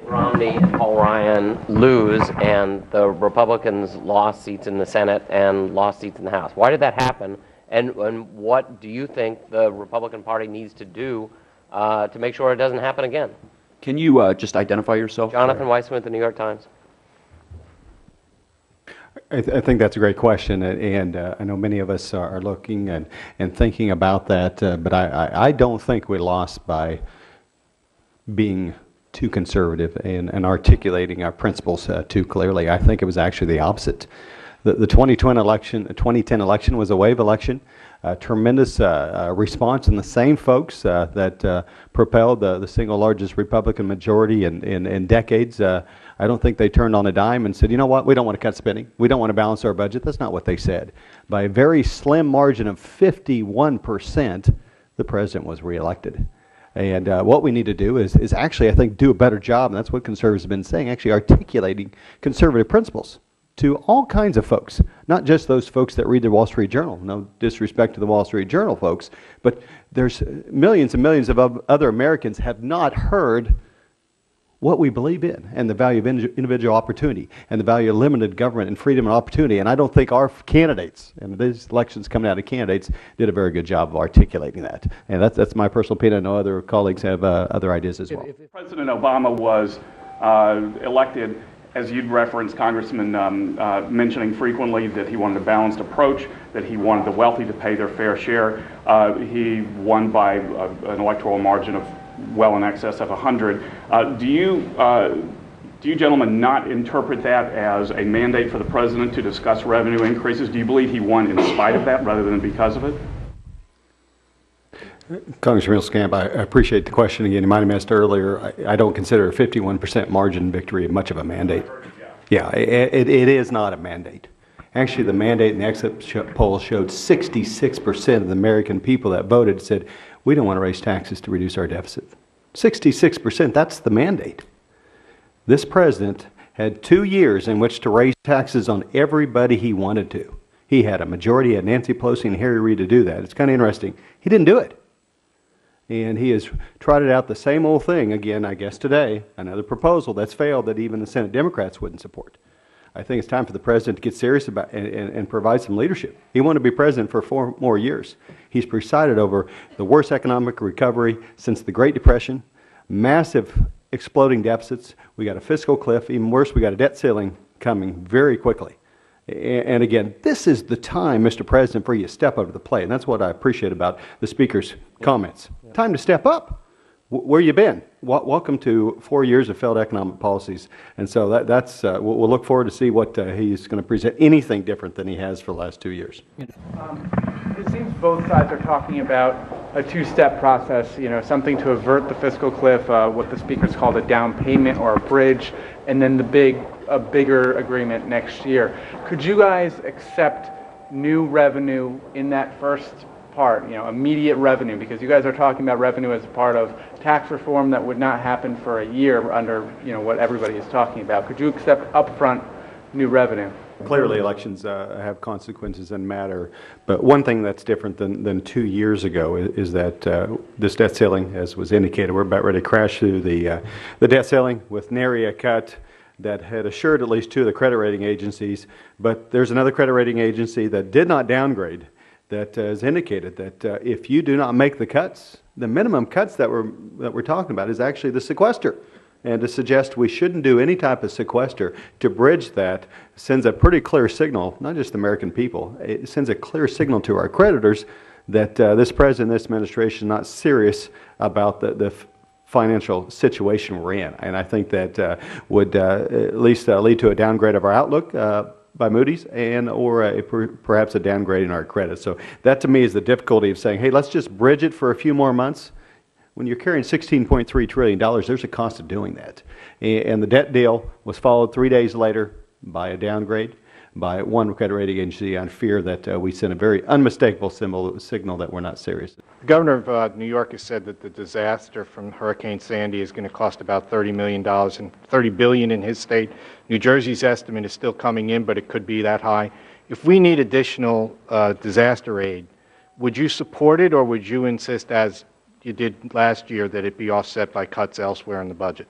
Romney and Paul Ryan lose, and the Republicans lost seats in the Senate and lost seats in the House. Why did that happen? And what do you think the Republican Party needs to do to make sure it doesn't happen again? Can you just identify yourself? Jonathan Weissman, The New York Times. I think that's a great question, and I know many of us are looking and thinking about that, but I don't think we lost by being too conservative and articulating our principles too clearly. I think it was actually the opposite. The 2010 election was a wave election, tremendous response, and the same folks that propelled the single largest Republican majority in decades, I don't think they turned on a dime and said, you know what, we don't want to cut spending, we don't want to balance our budget. That's not what they said. By a very slim margin of 51%, the president was reelected. And what we need to do is actually, I think, do a better job, and that's what conservatives have been saying, actually articulating conservative principles to all kinds of folks, not just those folks that read the Wall Street Journal. No disrespect to the Wall Street Journal folks, but there's millions and millions of other Americans have not heard what we believe in, and the value of individual opportunity, and the value of limited government and freedom and opportunity. And I don't think our candidates, and these elections coming out of candidates, did a very good job of articulating that. And that's my personal opinion. I know other colleagues have other ideas as well. If President Obama was elected, as you'd referenced, Congressman, mentioning frequently that he wanted a balanced approach, that he wanted the wealthy to pay their fair share, he won by an electoral margin of well in excess of 100. Do you gentlemen not interpret that as a mandate for the president to discuss revenue increases? Do you believe he won in spite of that rather than because of it? Congressman Huelskamp, I appreciate the question again. You might have asked earlier, I don't consider a 51% margin victory much of a mandate. Yeah, it is not a mandate. Actually, the mandate in the exit poll showed 66% of the American people that voted said, we don't want to raise taxes to reduce our deficit. 66%, that's the mandate. This president had 2 years in which to raise taxes on everybody he wanted to. He had a majority, he had Nancy Pelosi and Harry Reid to do that. It's kind of interesting. He didn't do it. And he has trotted out the same old thing again, I guess today, another proposal that's failed that even the Senate Democrats wouldn't support. I think it's time for the president to get serious about and provide some leadership. He wanted to be president for 4 more years. He's presided over the worst economic recovery since the Great Depression, massive exploding deficits. We got a fiscal cliff. Even worse, we got a debt ceiling coming very quickly. And again, this is the time, Mr. President, for you to step up to the plate. And that's what I appreciate about the Speaker's comments. Time to step up. Where you been? Welcome to 4 years of failed economic policies. And so we'll look forward to see what he's going to present, anything different than he has for the last 2 years. It seems both sides are talking about a two-step process, something to avert the fiscal cliff, what the speakers called a down payment or a bridge, and then a bigger agreement next year. Could you guys accept new revenue in that first part, immediate revenue, because you guys are talking about revenue as a part of tax reform that would not happen for a year under, what everybody is talking about. Could you accept upfront new revenue? Clearly, elections have consequences and matter, but one thing that's different than 2 years ago is that this debt ceiling, as was indicated, we're about ready to crash through the debt ceiling with nary a cut that had assured at least 2 of the credit rating agencies, but there's another credit rating agency that did not downgrade that has indicated that if you do not make the cuts, the minimum cuts that we're talking about is actually the sequester. And to suggest we shouldn't do any type of sequester to bridge that sends a pretty clear signal, not just the American people, it sends a clear signal to our creditors that this president, this administration is not serious about the financial situation we're in. And I think that would at least lead to a downgrade of our outlook by Moody's or perhaps a downgrade in our credit. So that to me is the difficulty of saying, hey, let's just bridge it for a few more months. When you're carrying $16.3 trillion, there's a cost of doing that. And the debt deal was followed 3 days later by a downgrade by one credit rating agency on fear that we sent a very unmistakable signal that we're not serious. The governor of New York has said that the disaster from Hurricane Sandy is going to cost about $30 million and $30 billion in his state. New Jersey's estimate is still coming in, but it could be that high. If we need additional disaster aid, would you support it, or would you insist, as you did last year, that it be offset by cuts elsewhere in the budget?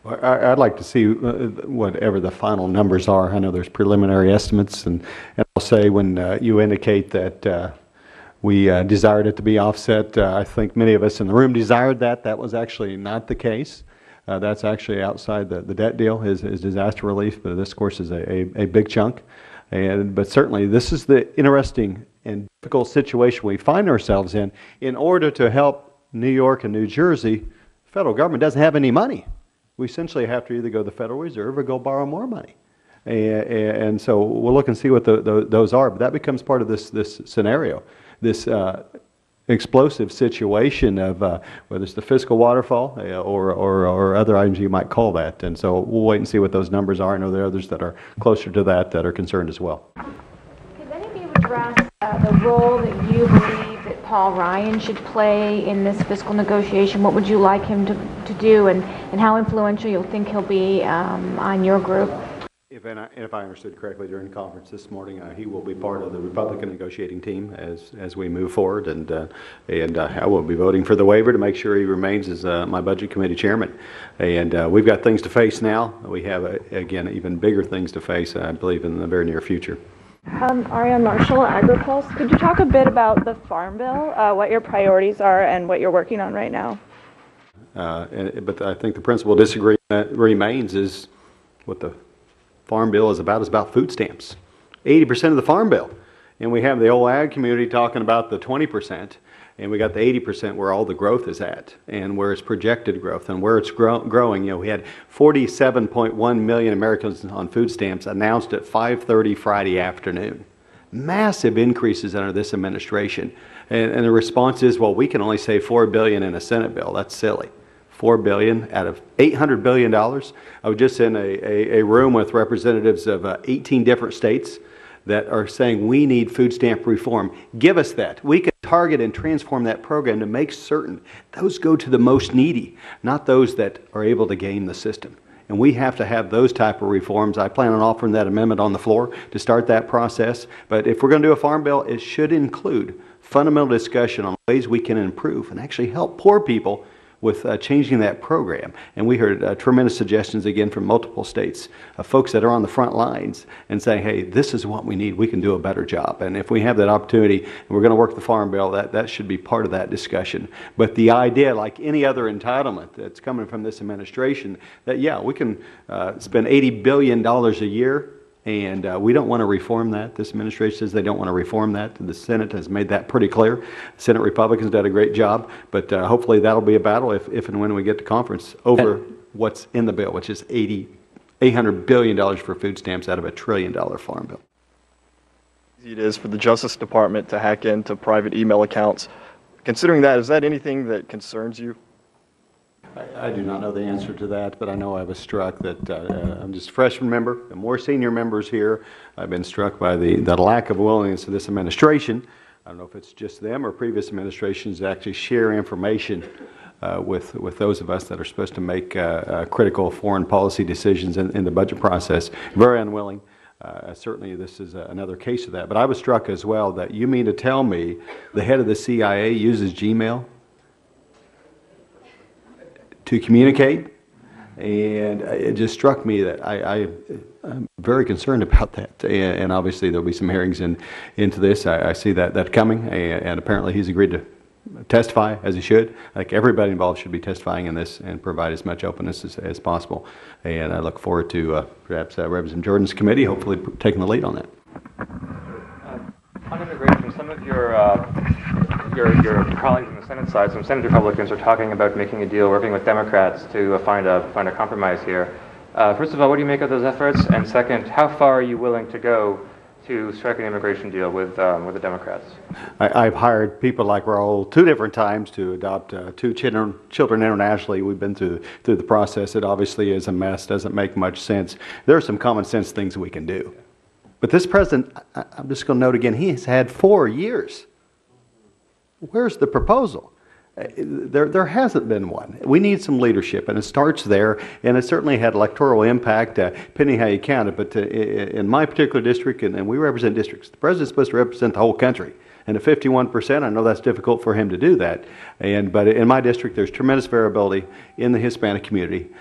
Well, I'd like to see whatever the final numbers are. I know there's preliminary estimates, and I'll say when you indicate that we desired it to be offset, I think many of us in the room desired that. That was actually not the case. That's actually outside the debt deal is disaster relief, but this, of course, is a big chunk. But certainly, this is the interesting and difficult situation we find ourselves in. In order to help New York and New Jersey, the federal government doesn't have any money. We essentially have to either go to the Federal Reserve or go borrow more money. And so we'll look and see what those are. But that becomes part of this scenario, this explosive situation of whether it's the fiscal waterfall or other items you might call that. And so we'll wait and see what those numbers are. I know there are others that are closer to that are concerned as well. Could any of you address the role that you believe that Paul Ryan should play in this fiscal negotiation? What would you like him to do, and how influential you'll think he'll be on your group? If I understood correctly during the conference this morning, he will be part of the Republican negotiating team as we move forward, and I will be voting for the waiver to make sure he remains as my Budget Committee Chairman. And we've got things to face now. We have, again, even bigger things to face, I believe, in the very near future. Ariane Marshall, AgriPulse. Could you talk a bit about the Farm Bill, what your priorities are, and what you're working on right now? But I think the principal disagreement that remains is what the Farm Bill is about food stamps. 80% of the Farm Bill. And we have the old ag community talking about the 20%, and we got the 80% where all the growth is at, and where it's projected growth, and where it's growing. You know, we had 47.1 million Americans on food stamps announced at 5:30 Friday afternoon. Massive increases under this administration. And the response is, well, we can only save $4 billion in a Senate bill. That's silly. $4 billion out of $800 billion. I was just in a room with representatives of 18 different states that are saying we need food stamp reform. Give us that. We can target and transform that program to make certain those go to the most needy, not those that are able to game the system. And we have to have those type of reforms. I plan on offering that amendment on the floor to start that process. But if we're going to do a farm bill, it should include fundamental discussion on ways we can improve and actually help poor people with changing that program. And we heard tremendous suggestions again from multiple states, folks that are on the front lines and saying, hey, this is what we need, we can do a better job. And if we have that opportunity and we're going to work the Farm Bill, that should be part of that discussion. But the idea, like any other entitlement that's coming from this administration, that yeah, we can spend $80 billion a year, and we don't want to reform that. This administration says they don't want to reform that. The Senate has made that pretty clear. Senate Republicans did a great job, but hopefully that'll be a battle if and when we get to conference over what's in the bill, which is $800 billion for food stamps out of $1 trillion farm bill. It is for the Justice Department to hack into private email accounts. Considering that, is that anything that concerns you? I do not know the answer to that, but I know I was struck that I'm just a freshman member. The more senior members here, I've been struck by the lack of willingness of this administration. I don't know if it's just them or previous administrations to actually share information with those of us that are supposed to make critical foreign policy decisions in the budget process. Very unwilling. Certainly this is another case of that. But I was struck as well that you mean to tell me the head of the CIA uses Gmail to communicate? And it just struck me that I'm very concerned about that. And obviously there'll be some hearings into this. I see that coming, and apparently he's agreed to testify, as he should. I think everybody involved should be testifying in this and provide as much openness as possible. And I look forward to perhaps Representative Jordan's committee hopefully taking the lead on that. On immigration, some of your colleagues on the Senate side, some Senate Republicans, are talking about making a deal, working with Democrats to find a compromise here. First of all, what do you make of those efforts? And second, how far are you willing to go to strike an immigration deal with the Democrats? I've hired people like Raul 2 different times to adopt 2 children internationally. We've been through the process. It obviously is a mess, doesn't make much sense. There are some common sense things we can do. But this president, I'm just going to note again, he has had 4 years. Where's the proposal? There hasn't been one. We need some leadership, and it starts there, and it certainly had electoral impact, depending how you count it. But in my particular district, and we represent districts, the president's supposed to represent the whole country. And at 51%, I know that's difficult for him to do that. But in my district, there's tremendous variability in the Hispanic community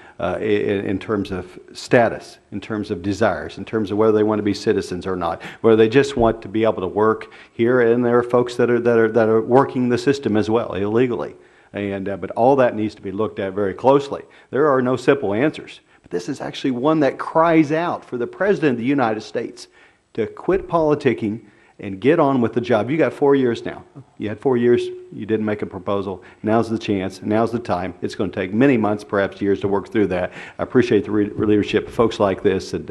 in terms of status, in terms of desires, in terms of whether they want to be citizens or not, whether they just want to be able to work here, and there are folks that are working the system as well illegally. But all that needs to be looked at very closely. There are no simple answers. But this is actually one that cries out for the President of the United States to quit politicking and get on with the job. You got 4 years now. You had 4 years, you didn't make a proposal. Now's the chance, now's the time. It's going to take many months, perhaps years, to work through that. I appreciate the leadership of folks like this, and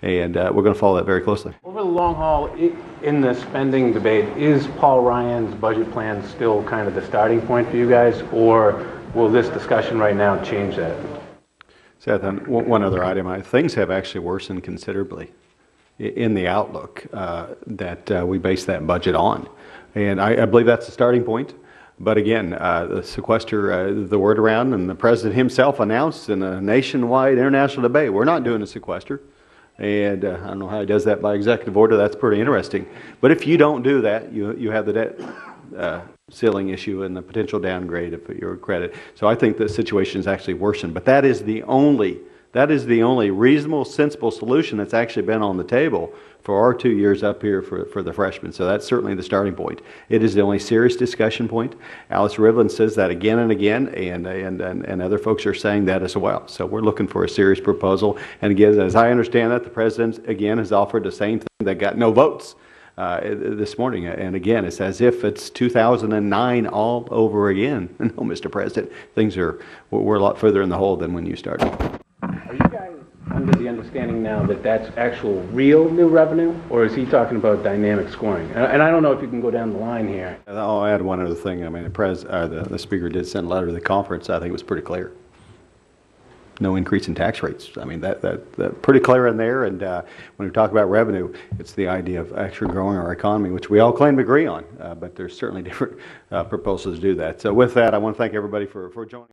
we're going to follow that very closely. Over the long haul, in the spending debate, is Paul Ryan's budget plan still kind of the starting point for you guys, or will this discussion right now change that? Seth, one other item. Things have actually worsened considerably in the outlook that we base that budget on. And I believe that's the starting point. But again, the sequester, the word around, and the President himself announced in a nationwide international debate, we're not doing a sequester. And I don't know how he does that by executive order. That's pretty interesting. But if you don't do that, you have the debt ceiling issue and the potential downgrade of your credit. So I think the situation is actually worsened. But that is the only reasonable, sensible solution that's actually been on the table for our 2 years up here for the freshmen. So that's certainly the starting point. It is the only serious discussion point. Alice Rivlin says that again and again, and other folks are saying that as well. So we're looking for a serious proposal. And again, as I understand that, the President, again, has offered the same thing that got no votes this morning. And again, it's as if it's 2009 all over again. No, Mr. President, we're a lot further in the hole than when you started. Are you guys under the understanding now that that's actual real new revenue, or is he talking about dynamic scoring? And I don't know if you can go down the line here. I'll add one other thing. I mean, the Speaker did send a letter to the conference. I think it was pretty clear. No increase in tax rates. I mean, that pretty clear in there. And when we talk about revenue, it's the idea of actually growing our economy, which we all claim to agree on. But there's certainly different proposals to do that. So with that, I want to thank everybody for joining.